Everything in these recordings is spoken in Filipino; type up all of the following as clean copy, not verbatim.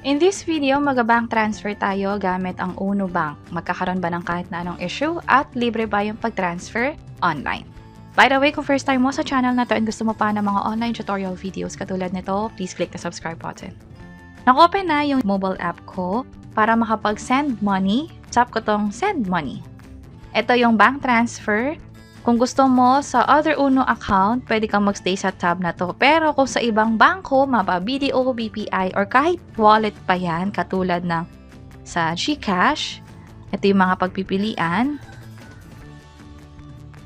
In this video, mag-bank transfer tayo gamit ang Uno Bank. Magkakaroon ba ng kahit na anong issue at libre ba yung pag-transfer online? By the way, kung first time mo sa channel na to and gusto mo pa ng mga online tutorial videos katulad nito, please click the subscribe button. Naka-open na yung mobile app ko para makapag-send money. Tap ko tong send money. Ito yung bank transfer. Kung gusto mo sa other Uno account, pwede kang magstay sa tab na to. Pero kung sa ibang bangko, mapa BDO, BPI, or kahit wallet pa yan, katulad ng sa GCash, ito yung mga pagpipilian.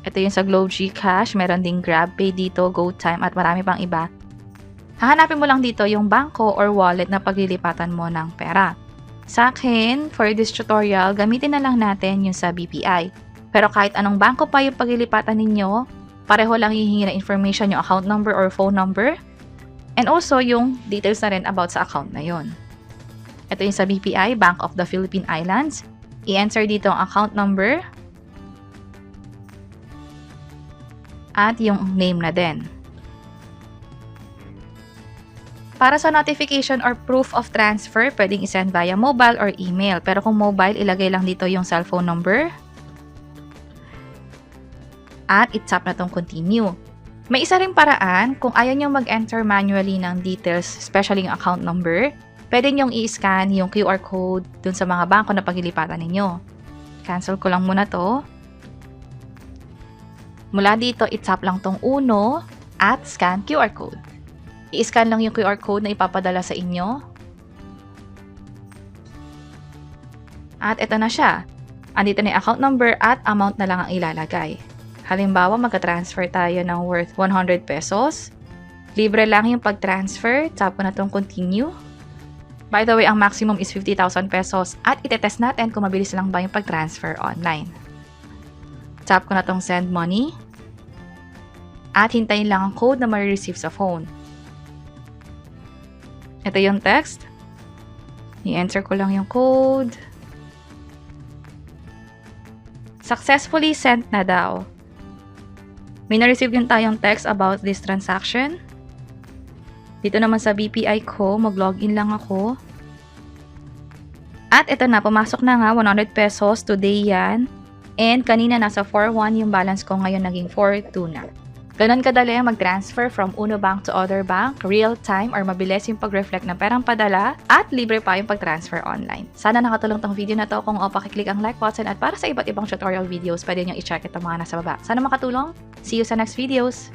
Ito yung sa Globe GCash, meron ding GrabPay dito, GoTime, at marami pang iba. Hahanapin mo lang dito yung bangko or wallet na paglilipatan mo ng pera. Sa akin, for this tutorial, gamitin na lang natin yung sa BPI. Pero kahit anong bangko pa yung paglilipatan ninyo, pareho lang hihingi na information yung account number or phone number. And also yung details na rin about sa account na yon. Ito yung sa BPI, Bank of the Philippine Islands. I-enter dito ang account number. At yung name na din. Para sa notification or proof of transfer, pwedeng isend via mobile or email. Pero kung mobile, ilagay lang dito yung cellphone number. At i-tap na tong continue. May isa ring paraan kung ayaw nyo mag-enter manually ng details, especially yung account number, pwede nyong i-scan yung QR code dun sa mga bangko na paglilipatan ninyo. Cancel ko lang muna to. Mula dito, i-tap lang tong Uno at scan QR code. I-scan lang yung QR code na ipapadala sa inyo. At ito na siya. Andito na yung account number at amount na lang ang ilalagay. Halimbawa, magka-transfer tayo ng worth 100 pesos. Libre lang yung pag-transfer. Tap ko na itong continue. By the way, ang maximum is 50,000 pesos at itetest natin kung mabilis lang ba yung pag-transfer online. Tap ko na itong send money. At hintayin lang ang code na ma-receive sa phone. Ito yung text. I-enter ko lang yung code. Successfully sent na daw. May na-receive din tayong text about this transaction. Dito naman sa BPI ko, mag-login lang ako. At ito na, pumasok na nga, 100 pesos today yan. And kanina nasa 4.1 yung balance ko, ngayon naging 4.2 na. Ganon kadali ang mag-transfer from Uno Bank to other bank, real time or mabilis yung pag-reflect ng perang padala at libre pa yung pag-transfer online. Sana nakatulong tong video na to. Kung pakiclick ang like button at para sa iba't ibang tutorial videos, pwede nyo i-check itong mga nasa baba. Sana makatulong. See you sa next videos!